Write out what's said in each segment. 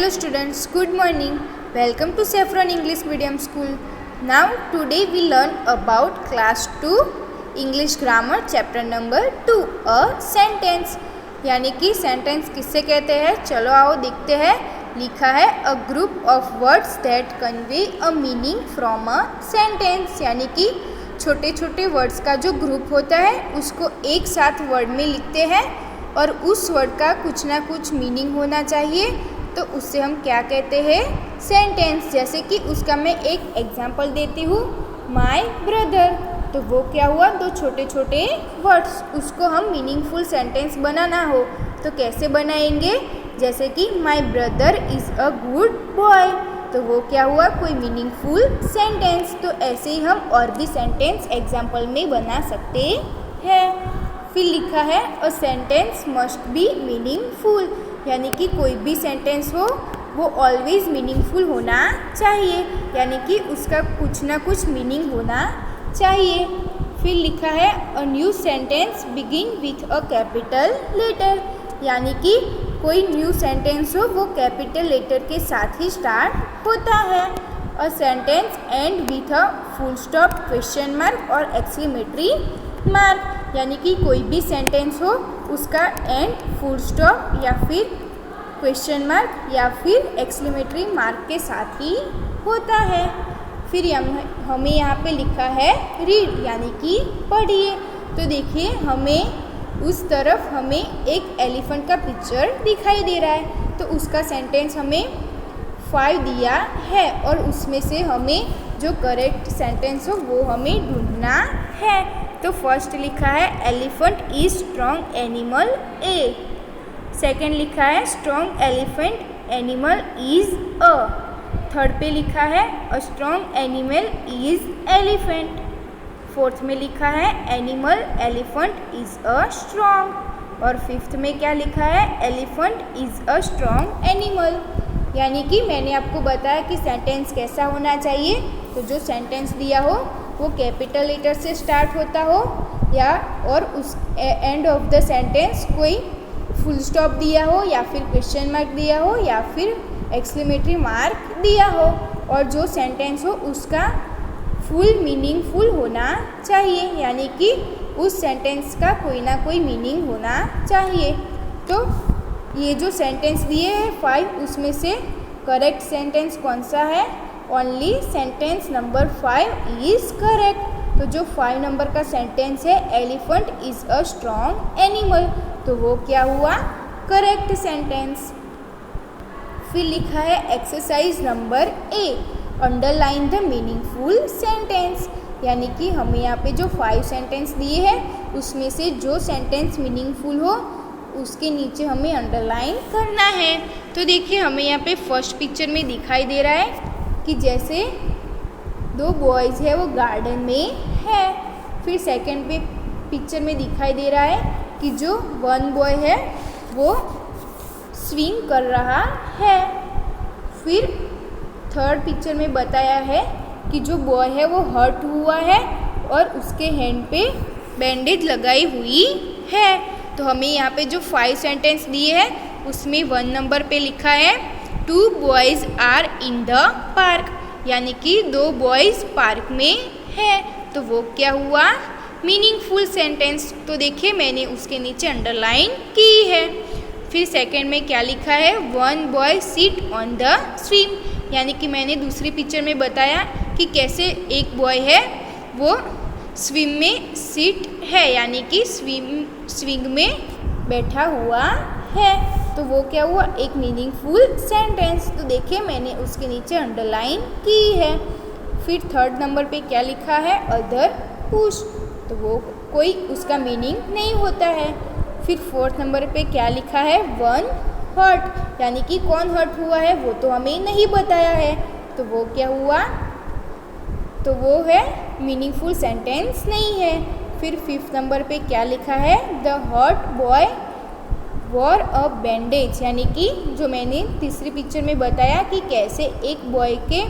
Hello students, good morning. Welcome to Saffron English Medium School. Now today we learn about class 2 English grammar chapter number 2 a sentence. यानी कि sentence किससे कहते हैं, चलो आओ देखते हैं. लिखा है a group of words that convey a meaning from a sentence. यानी कि छोटे छोटे वर्ड्स का जो ग्रुप होता है उसको एक साथ वर्ड में लिखते हैं और उस वर्ड का कुछ ना कुछ मीनिंग होना चाहिए, तो उससे हम क्या कहते हैं, सेंटेंस. जैसे कि उसका मैं एक एग्जांपल देती हूँ, माय ब्रदर. तो वो क्या हुआ, दो छोटे छोटे वर्ड्स, उसको हम मीनिंगफुल सेंटेंस बनाना हो तो कैसे बनाएंगे. जैसे कि my brother is a good boy, तो वो क्या हुआ, कोई मीनिंगफुल सेंटेंस. तो ऐसे ही हम और भी सेंटेंस एग्जाम्पल में बना सकते हैं. फिर लिखा है a sentence must be meaningful. यानी कि कोई भी सेंटेंस हो वो ऑलवेज मीनिंगफुल होना चाहिए, यानी कि उसका कुछ ना कुछ मीनिंग होना चाहिए. फिर लिखा है a new sentence begin with a capital letter. यानी कि कोई न्यू सेंटेंस हो वो कैपिटल लेटर के साथ ही स्टार्ट होता है. A sentence and with a full stop, question mark और एक्सक्लेमेटरी मार्क. यानी कि कोई भी सेंटेंस हो उसका एंड फुल स्टॉप या फिर क्वेश्चन मार्क या फिर एक्सक्लेमेटरी मार्क के साथ ही होता है. फिर हमें यहाँ पे लिखा है रीड, यानी कि पढ़िए. तो देखिए हमें उस तरफ हमें एक एलिफेंट का पिक्चर दिखाई दे रहा है, तो उसका सेंटेंस हमें 5 दिया है और उसमें से हमें जो करेक्ट सेंटेंस हो वो हमें ढूंढना है. तो फर्स्ट लिखा है elephant is strong animal A. Second लिखा है strong elephant animal is a. Third पे लिखा है a strong animal is elephant. Fourth में लिखा है animal elephant is a strong. और फिफ्थ में क्या लिखा है, elephant is a strong animal. यानी कि मैंने आपको बताया कि सेंटेंस कैसा होना चाहिए. तो जो सेंटेंस दिया हो वो कैपिटल लेटर से स्टार्ट होता हो या और उस एंड ऑफ द सेंटेंस कोई फुल स्टॉप दिया हो या फिर क्वेश्चन मार्क दिया हो या फिर एक्सक्लेमेटरी मार्क दिया हो, और जो सेंटेंस हो उसका फुल मीनिंगफुल होना चाहिए. यानी कि उस सेंटेंस का कोई ना कोई मीनिंग होना चाहिए. तो ये जो सेंटेंस दिए हैं 5, उसमें से करेक्ट सेंटेंस कौन सा है, only sentence number 5 is correct. तो जो 5 नंबर का सेंटेंस है elephant is a strong animal, तो वो क्या हुआ, करेक्ट सेंटेंस. फिर लिखा है exercise number A, underline the meaningful sentence. यानी कि हमें यहाँ पे जो 5 सेंटेंस दिए हैं उसमें से जो सेंटेंस मीनिंगफुल हो उसके नीचे हमें अंडरलाइन करना है. तो देखिए हमें यहाँ पे फर्स्ट पिक्चर में दिखाई दे रहा है कि जैसे 2 बॉयज़ है वो गार्डन में है. फिर सेकंड पे पिक्चर में दिखाई दे रहा है कि जो 1 बॉय है वो स्विंग कर रहा है. फिर थर्ड पिक्चर में बताया है कि जो बॉय है वो हर्ट हुआ है और उसके हैंड पे बैंडेज लगाई हुई है. तो हमें यहाँ पे जो 5 सेंटेंस दिए हैं उसमें 1 नंबर पे लिखा है 2 boys are in the park. यानी कि 2 बॉयज़ पार्क में है, तो वो क्या हुआ, मीनिंगफुल सेंटेंस. तो देखिए मैंने उसके नीचे अंडरलाइन की है. फिर सेकंड में क्या लिखा है, 1 boy sit on the swing. यानी कि मैंने दूसरी पिक्चर में बताया कि कैसे एक बॉय है वो स्विम में सिट है, यानी कि स्विंग में बैठा हुआ है. तो वो क्या हुआ, एक मीनिंगफुल सेंटेंस. तो देखिए मैंने उसके नीचे अंडरलाइन की है. फिर थर्ड नंबर पे क्या लिखा है, अदर पुश. तो वो कोई उसका मीनिंग नहीं होता है. फिर फोर्थ नंबर पे क्या लिखा है, 1 हर्ट. यानी कि कौन हर्ट हुआ है वो तो हमें नहीं बताया है, तो वो क्या हुआ, तो वो है मीनिंगफुल सेंटेंस नहीं है. फिर फिफ्थ नंबर पे क्या लिखा है, the hurt boy wore a bandage. यानी कि जो मैंने तीसरी पिक्चर में बताया कि कैसे एक बॉय के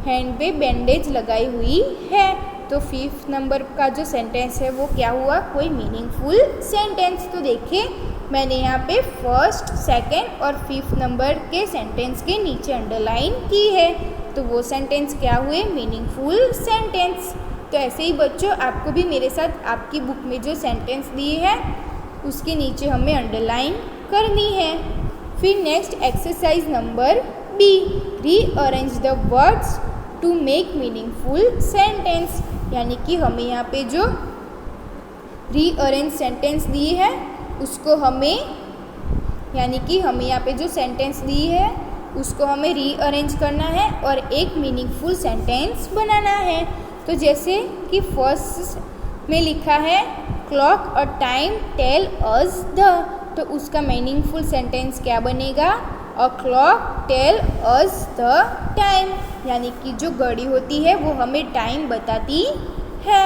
हैंड पे बैंडेज लगाई हुई है. तो फिफ्थ नंबर का जो सेंटेंस है वो क्या हुआ, कोई मीनिंगफुल सेंटेंस. तो देखिए मैंने यहाँ पे फर्स्ट, सेकंड और फिफ्थ नंबर के सेंटेंस के नीचे अंडरलाइन की है। तो वो सेंटेंस क्या हुए? Meaningful sentence. तो ऐसे ही बच्चों आपको भी मेरे साथ आपकी बुक में जो सेंटेंस दिए हैं उसके नीचे हमें अंडरलाइन करनी है। फिर next exercise number B, rearrange the words to make meaningful sentence. यानी कि हमें यहाँ पे जो रीअरेंज सेंटेंस दिए है उसको हमें, यानी कि हमें यहाँ पे जो सेंटेंस दी है उसको हमें रीअरेंज करना है और एक मीनिंगफुल सेंटेंस बनाना है। तो जैसे कि फर्स्ट में लिखा है क्लॉक और टाइम टेल अस द, तो उसका मीनिंगफुल सेंटेंस क्या बनेगा? A clock tell us the time, यानी कि जो घड़ी होती है वो हमें टाइम बताती है।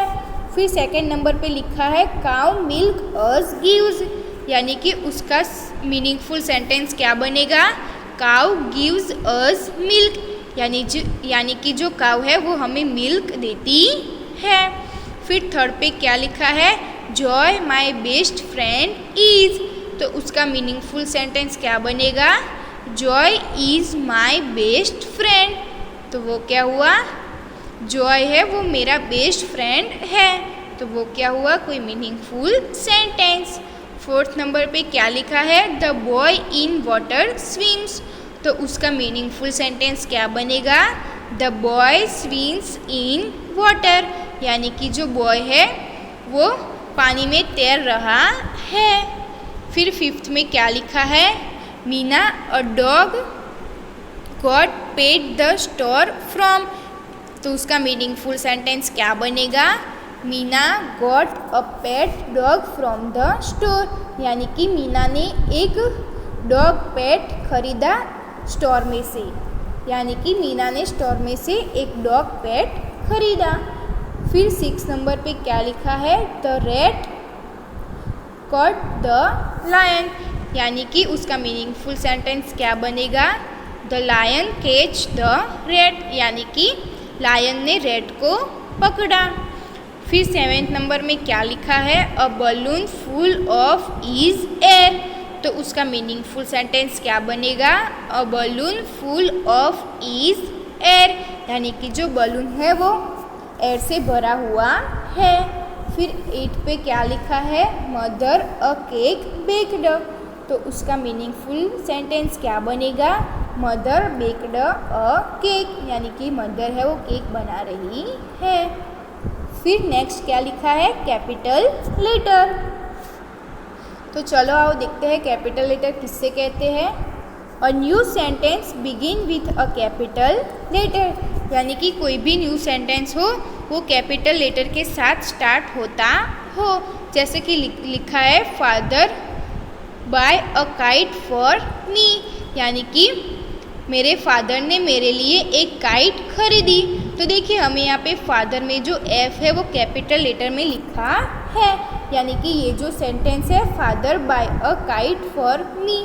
फिर सेकंड नंबर पे लिखा है काउ मिल्क अस गिव्स, यानी कि उसका मीनिंगफुल सेंटेंस क्या बनेगा? काउ गिव्स अस मिल्क, यानी कि जो काउ है वो हमें मिल्क देती है। फिर थर्ड पे क्या लिखा है? Joy my best friend is, तो उसका मीनिंगफुल सेंटेंस क्या बनेगा? Joy is my best friend. तो वो क्या हुआ? जॉय है वो मेरा बेस्ट फ्रेंड है, तो वो क्या हुआ? कोई मीनिंगफुल सेंटेंस। फोर्थ नंबर पे क्या लिखा है? The boy in water swims, तो उसका मीनिंगफुल सेंटेंस क्या बनेगा? The boy swims in water, यानी कि जो बॉय है वो पानी में तैर रहा है। फिर फिफ्थ में क्या लिखा है? Meena a dog got paid the store from, तो उसका मीनिंगफुल सेंटेंस क्या बनेगा? Meena got a pet dog from the store, यानी कि मीना ने एक डॉग पेट खरीदा स्टोर में से, यानी कि मीना ने स्टोर में से एक डॉग पेट खरीदा। फिर 6 नंबर पे क्या लिखा है? The rat caught the lion, यानी कि उसका मीनिंगफुल सेंटेंस क्या बनेगा? The lion catch the rat, यानी कि लायन ने रैट को पकड़ा। फिर 7 नंबर में क्या लिखा है? A balloon full of is air, तो उसका मीनिंगफुल सेंटेंस क्या बनेगा? A balloon full of is air, यानी कि जो बलून है वो एयर से भरा हुआ है। फिर 8 पे क्या लिखा है? मदर अ केक बेक्ड, तो उसका मीनिंगफुल सेंटेंस क्या बनेगा? मदर बेक्ड अ केक, यानी कि मदर है वो केक बना रही है। फिर नेक्स्ट क्या लिखा है? Capital letter. तो चलो आओ देखते हैं कैपिटल लेटर किससे कहते हैं। A new sentence begin with a capital letter, यानी कि कोई भी न्यू सेंटेंस हो वो कैपिटल लेटर के साथ स्टार्ट होता हो। जैसे कि लिखा है father bye a kite for me, यानी कि मेरे फादर ने मेरे लिए एक काइट खरीदी। तो देखिए हमें यहाँ पे फादर में जो एफ है वो कैपिटल लेटर में लिखा है, यानी कि ये जो सेंटेंस है father bye a kite for me,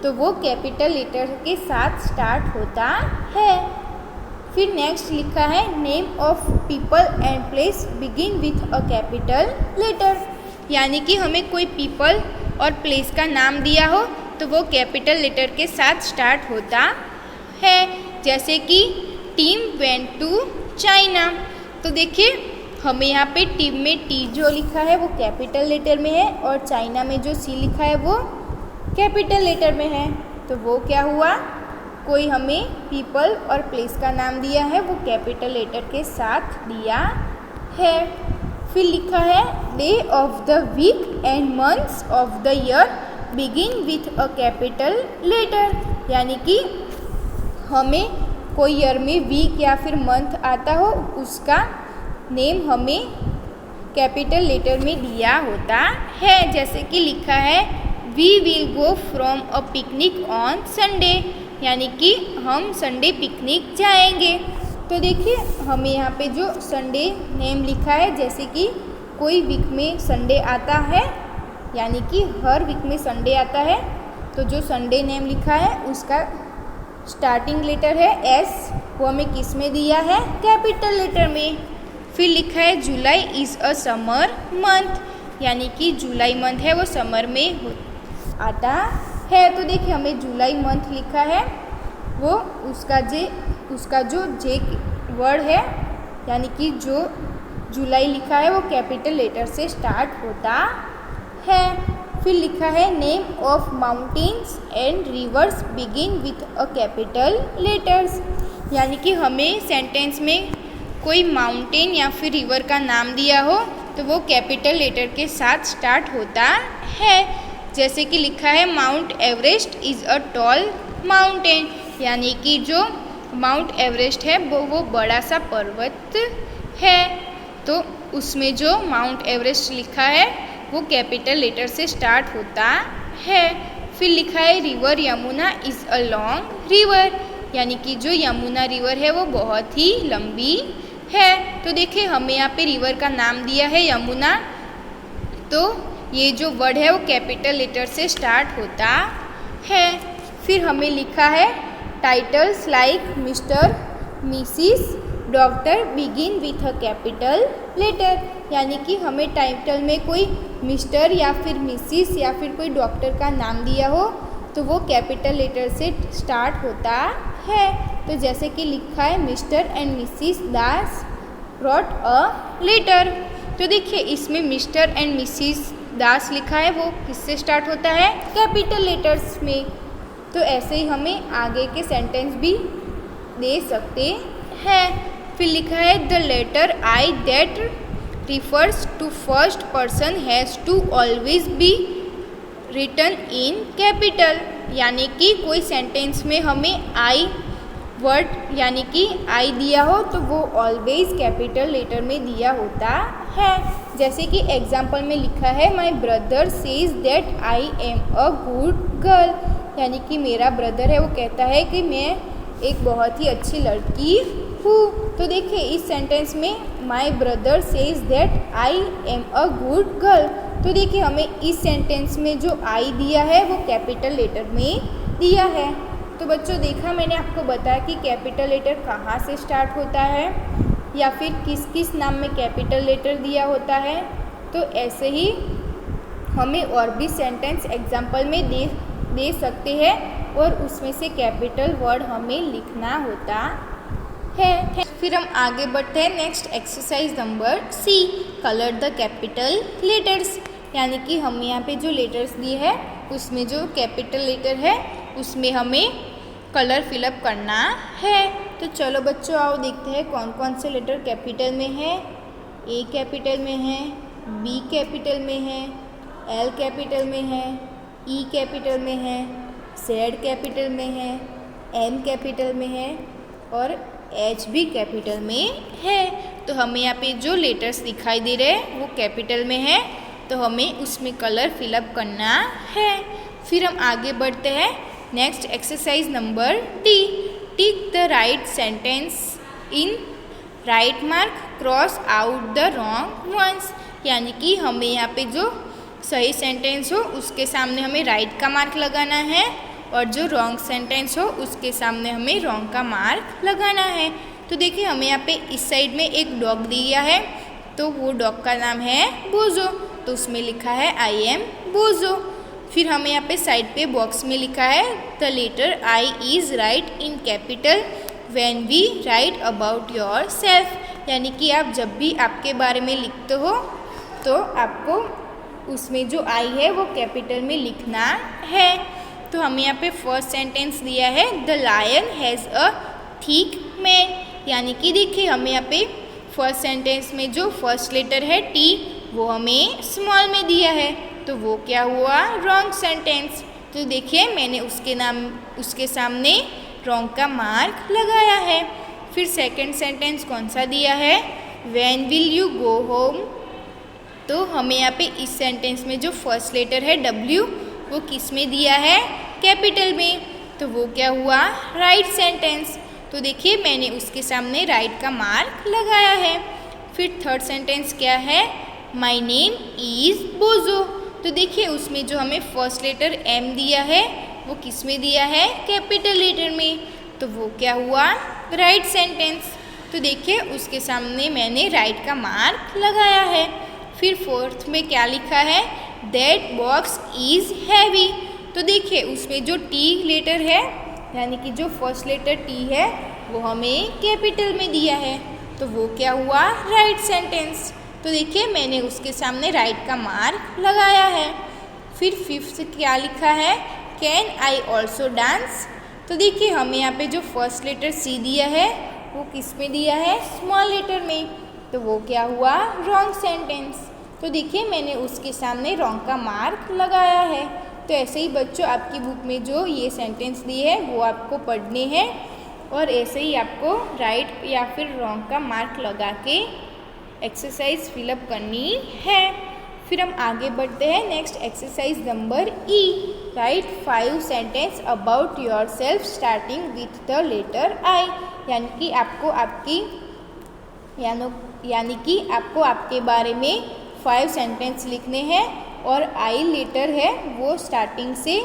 तो वो कैपिटल लेटर के साथ स्टार्ट होता है। फिर नेक्स्ट लिखा है name of people and place begin with a capital letter, यानी कि हमें कोई पीपल और प्लेस का नाम दिया हो तो वो कैपिटल लेटर के साथ स्टार्ट होता है। जैसे कि टीम वेंट टू चाइना, तो देखिए हमें यहाँ पे टीम में टी जो लिखा है वो कैपिटल लेटर में है और चाइना में जो सी लिखा है वो कैपिटल लेटर में है। तो वो क्या हुआ? कोई हमें पीपल और प्लेस का नाम दिया है वो कैपिटल लेटर के साथ दिया है। फिर लिखा है day of the week and months of the year begin with a capital letter, यानी कि हमें कोई ईयर में वीक या फिर मंथ आता हो उसका नेम हमें कैपिटल लेटर में दिया होता है। जैसे कि लिखा है we will go from a picnic on Sunday, यानी कि हम संडे पिकनिक जाएंगे। तो देखिए हमें यहाँ पे जो संडे नेम लिखा है, जैसे कि कोई वीक में संडे आता है, यानी कि हर वीक में संडे आता है, तो जो संडे नेम लिखा है उसका स्टार्टिंग लेटर है एस, वो हमें किस में दिया है? कैपिटल लेटर में। फिर लिखा है जुलाई इज़ अ समर मंथ, यानी कि जुलाई मंथ है वो समर में आता है। तो देखिए हमें जुलाई मंथ लिखा है, वो उसका जो जे वर्ड है यानी कि जो जुलाई लिखा है वो कैपिटल लेटर से स्टार्ट होता है। फिर लिखा है name of mountains and reverse begin with a capital letters, यानी कि हमें सेंटेंस में कोई माउंटेन या फिर रिवर का नाम दिया हो तो वो कैपिटल लेटर के साथ स्टार्ट होता है। जैसे कि लिखा है mount Everest is a toll mountain, यानी कि जो माउंट एवरेस्ट है वो बड़ा सा पर्वत है। तो उसमें जो माउंट एवरेस्ट लिखा है वो कैपिटल लेटर से स्टार्ट होता है। फिर लिखा है river Yamuna is a long river, यानी कि जो यमुना रिवर है वो बहुत ही लंबी है। तो देखिए हमें यहाँ पे रिवर का नाम दिया है यमुना, तो ये जो वर्ड है वो कैपिटल लेटर से स्टार्ट होता है। फिर हमें लिखा है titles like mister, missus, doctor begin with a capital letter, यानी कि हमें टाइटल में कोई मिस्टर या फिर मिसिस या फिर कोई डॉक्टर का नाम दिया हो तो वो कैपिटल लेटर से स्टार्ट होता है। तो जैसे कि लिखा है mister and missus Das wrote a letter, तो देखिए इसमें मिस्टर एंड मिसिस दास लिखा है वो किससे स्टार्ट होता है, कैपिटल लेटर्स में। तो ऐसे ही हमें आगे के सेंटेंस भी दे सकते हैं। फिर लिखा है the letter I that refers to first person has to always be written in capital, यानी कि कोई सेंटेंस में हमें आई वर्ड यानी कि आई दिया हो तो वो ऑलवेज कैपिटल लेटर में दिया होता है। जैसे कि एग्जाम्पल में लिखा है my brother says that I am a good girl, यानी कि मेरा ब्रदर है वो कहता है कि मैं एक बहुत ही अच्छी लड़की हूँ। तो देखिए इस सेंटेंस में my brother says that I am a good girl, तो देखिए हमें इस सेंटेंस में जो आई दिया है वो कैपिटल लेटर में दिया है। तो बच्चों देखा मैंने आपको बताया कि कैपिटल लेटर कहाँ से स्टार्ट होता है या फिर किस किस नाम में कैपिटल लेटर दिया होता है। तो ऐसे ही हमें और भी सेंटेंस एग्जाम्पल में दे सकते हैं और उसमें से कैपिटल वर्ड हमें लिखना होता है। फिर हम आगे बढ़ते हैं next exercise number C, colour the capital letters, यानी कि हमें यहाँ पे जो लेटर्स दिए हैं उसमें जो कैपिटल लेटर है उसमें हमें कलर फिलअप करना है। तो चलो बच्चों आओ देखते हैं कौन कौन से लेटर कैपिटल में है। ए कैपिटल में है, बी कैपिटल में है, एल कैपिटल में है, ई कैपिटल में है, जेड कैपिटल में है, एम कैपिटल में है और एच भी कैपिटल में है। तो हमें यहाँ पे जो लेटर्स दिखाई दे रहे हैं वो कैपिटल में है, तो हमें उसमें कलर फिलअप करना है। फिर हम आगे बढ़ते हैं next exercise number D, tick the right sentence in right mark, cross out the wrong ones, यानी कि हमें यहाँ पे जो सही सेंटेंस हो उसके सामने हमें राइट का मार्क लगाना है और जो रॉन्ग सेंटेंस हो उसके सामने हमें रॉन्ग का मार्क लगाना है। तो देखिए हमें यहाँ पे इस साइड में एक डॉग दिया है तो वो डॉग का नाम है बोजो, तो उसमें लिखा है आई एम बोजो। फिर हमें यहाँ पे साइड पे बॉक्स में लिखा है the letter I is write in capital when we write about yourself, यानी कि आप जब भी आपके बारे में लिखते हो तो आपको उसमें जो आई है वो कैपिटल में लिखना है। तो हमें यहाँ पे फर्स्ट सेंटेंस दिया है the lion has a thick man, यानी कि देखिए हमें यहाँ पे फर्स्ट सेंटेंस में जो फर्स्ट लेटर है टी वो हमें स्मॉल में दिया है, तो वो क्या हुआ रॉन्ग सेंटेंस। तो देखिए मैंने उसके सामने रॉन्ग का मार्क लगाया है। फिर सेकंड सेंटेंस कौन सा दिया है when will you go home, तो हमें यहाँ पे इस सेंटेंस में जो फर्स्ट लेटर है डब्ल्यू वो किस में दिया है कैपिटल में, तो वो क्या हुआ राइट सेंटेंस। तो देखिए मैंने उसके सामने राइट का मार्क लगाया है। फिर थर्ड सेंटेंस क्या है माई नेम इज़ बोजो, तो देखिए उसमें जो हमें फर्स्ट लेटर एम दिया है वो किस में दिया है कैपिटल लेटर में, तो वो क्या हुआ राइट सेंटेंस। तो देखिए उसके सामने मैंने राइट का मार्क लगाया है। फिर फोर्थ में क्या लिखा है दैट बॉक्स इज़ हैवी। तो देखिए उसमें जो टी लेटर है यानी कि जो फर्स्ट लेटर टी है वो हमें कैपिटल में दिया है, तो वो क्या हुआ, राइट सेंटेंस। तो देखिए मैंने उसके सामने राइट का मार्क लगाया है। फिर फिफ्थ क्या लिखा है, कैन आई ऑल्सो डांस। तो देखिए हमें यहाँ पे जो फर्स्ट लेटर सी दिया है वो किस में दिया है, स्मॉल लेटर में, तो वो क्या हुआ, रॉन्ग सेंटेंस। तो देखिए मैंने उसके सामने रॉन्ग का मार्क लगाया है। तो ऐसे ही बच्चों आपकी बुक में जो ये सेंटेंस दिए हैं वो आपको पढ़ने हैं और ऐसे ही आपको राइट या फिर रॉन्ग का मार्क लगा के एक्सरसाइज फिलअप करनी है। फिर हम आगे बढ़ते हैं next exercise number E. Write 5 sentence about yourself starting with the letter I. यानी कि आपको आपके बारे में 5 सेंटेंस लिखने हैं और आई लेटर है वो स्टार्टिंग से,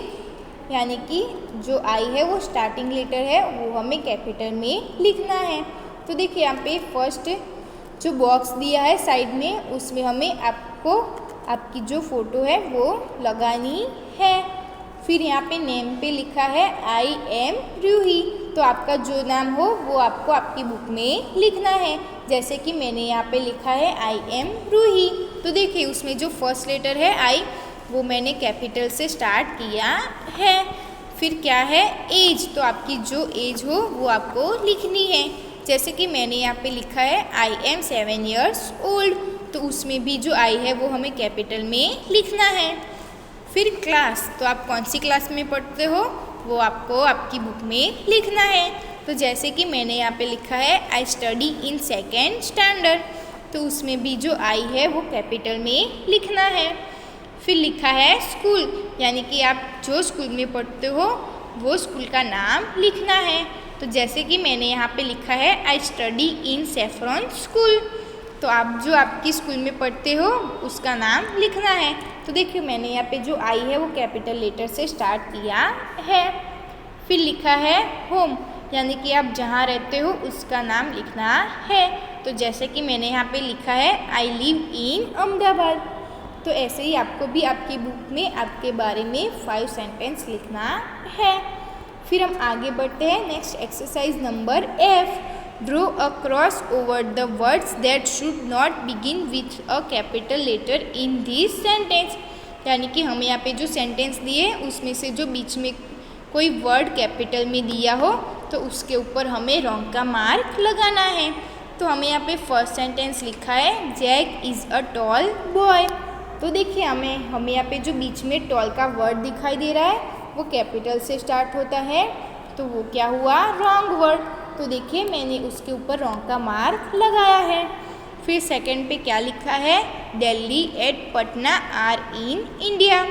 यानी कि जो आई है वो स्टार्टिंग लेटर है वो हमें कैपिटल में लिखना है। तो देखिए यहाँ पे फर्स्ट जो बॉक्स दिया है साइड में उसमें हमें आपकी जो फ़ोटो है वो लगानी है। फिर यहाँ पे नेम पे लिखा है आई एम रूही। तो आपका जो नाम हो वो आपको आपकी बुक में लिखना है। जैसे कि मैंने यहाँ पे लिखा है आई एम रूही। तो देखिए उसमें जो फर्स्ट लेटर है आई वो मैंने कैपिटल से स्टार्ट किया है। फिर क्या है, एज। तो आपकी जो एज हो वो आपको लिखनी है। जैसे कि मैंने यहाँ पे लिखा है आई एम 7 years old। तो उसमें भी जो आई है वो हमें कैपिटल में लिखना है। फिर क्लास, तो आप कौन सी क्लास में पढ़ते हो वो आपको आपकी बुक में लिखना है। तो जैसे कि मैंने यहाँ पे लिखा है I study in 2nd standard। तो उसमें भी जो आई है वो कैपिटल में लिखना है। फिर लिखा है स्कूल, यानी कि आप जो स्कूल में पढ़ते हो वो स्कूल का नाम लिखना है। तो जैसे कि मैंने यहाँ पे लिखा है I study in saffron school. तो आप जो आपकी स्कूल में पढ़ते हो उसका नाम लिखना है। तो देखिए मैंने यहाँ पे जो आई है वो कैपिटल लेटर से स्टार्ट किया है। फिर लिखा है होम, यानी कि आप जहाँ रहते हो उसका नाम लिखना है। तो जैसे कि मैंने यहाँ पे लिखा है आई लिव इन अहमदाबाद। तो ऐसे ही आपको भी आपकी बुक में आपके बारे में 5 सेंटेंस लिखना है। फिर हम आगे बढ़ते हैं next exercise number F. Draw a cross over the words that should not begin with a capital letter in this sentence. यानी कि हमें यहाँ पे जो सेंटेंस दिए उसमें से जो बीच में कोई वर्ड कैपिटल में दिया हो तो उसके ऊपर हमें रॉन्ग का मार्क लगाना है। तो हमें यहाँ पे फर्स्ट सेंटेंस लिखा है Jack is a tall boy. तो देखिए हमें यहाँ पे जो बीच में टॉल का वर्ड दिखाई दे रहा है वो कैपिटल से स्टार्ट होता है, तो वो क्या हुआ, रॉन्ग वर्ड। तो देखिए मैंने उसके ऊपर रॉन्ग का मार्क लगाया है। फिर सेकंड पे क्या लिखा है, Delhi at Patna are in India.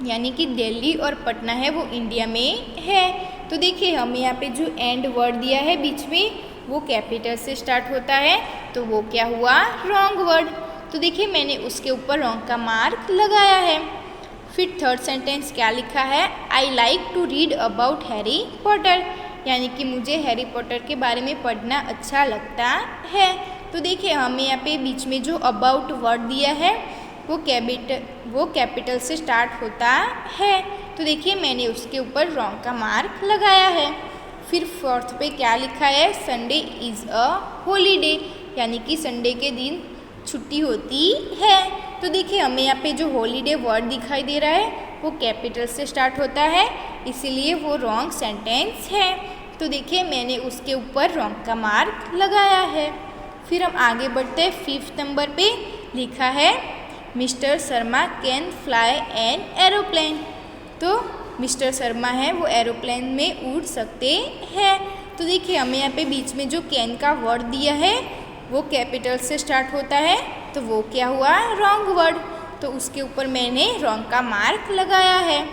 यानी कि दिल्ली और पटना है वो इंडिया में है। तो देखिए हमें यहाँ पे जो एंड वर्ड दिया है बीच में वो कैपिटल से स्टार्ट होता है, तो वो क्या हुआ, रॉन्ग वर्ड। तो देखिए मैंने उसके ऊपर रॉन्ग का मार्क लगाया है। फिर थर्ड सेंटेंस क्या लिखा है, I like to read about Harry Potter. यानी कि मुझे हैरी पॉटर के बारे में पढ़ना अच्छा लगता है। तो देखिए हमें यहाँ पे बीच में जो अबाउट वर्ड दिया है वो कैपिटल से स्टार्ट होता है। तो देखिए मैंने उसके ऊपर रॉन्ग का मार्क लगाया है। फिर फोर्थ पे क्या लिखा है, संडे इज़ अ हॉलीडे। यानी कि संडे के दिन छुट्टी होती है। तो देखिए हमें यहाँ पे जो हॉलीडे वर्ड दिखाई दे रहा है वो कैपिटल से स्टार्ट होता है, इसीलिए वो रॉन्ग सेंटेंस है। तो देखिए मैंने उसके ऊपर रॉन्ग का मार्क लगाया है। फिर हम आगे बढ़ते हैं, 5th नंबर पे लिखा है mister Sharma can fly an aeroplane. तो मिस्टर शर्मा है वो एरोप्लेन में उड़ सकते हैं। तो देखिए हमें यहाँ पे बीच में जो कैन का वर्ड दिया है वो कैपिटल से स्टार्ट होता है, तो वो क्या हुआ, रॉन्ग वर्ड। तो उसके ऊपर मैंने रॉन्ग का मार्क लगाया है।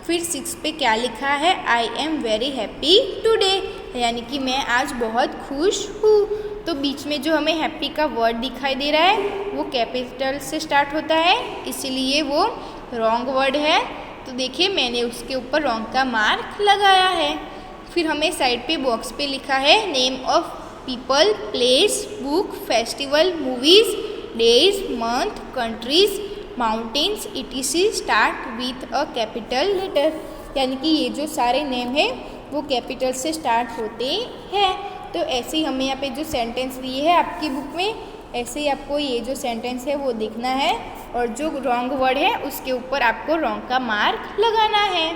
फिर 6 पे क्या लिखा है, I am very happy today. यानी कि मैं आज बहुत खुश हूँ। तो बीच में जो हमें हैप्पी का वर्ड दिखाई दे रहा है वो कैपिटल से स्टार्ट होता है, इसीलिए वो रॉन्ग वर्ड है। तो देखिए मैंने उसके ऊपर रॉन्ग का मार्क लगाया है। फिर हमें साइड पे बॉक्स पे लिखा है name of people, place, book, festival, movies, days, month, countries, mountains etc start with a capital letter, यानी कि ये जो सारे नेम है वो कैपिटल से स्टार्ट होते हैं। तो ऐसे ही हमें यहाँ पे जो सेंटेंस दिए है आपकी बुक में, ऐसे ही आपको ये जो सेंटेंस है वो लिखना है और जो रॉन्ग वर्ड है उसके ऊपर आपको रॉन्ग का मार्क लगाना है।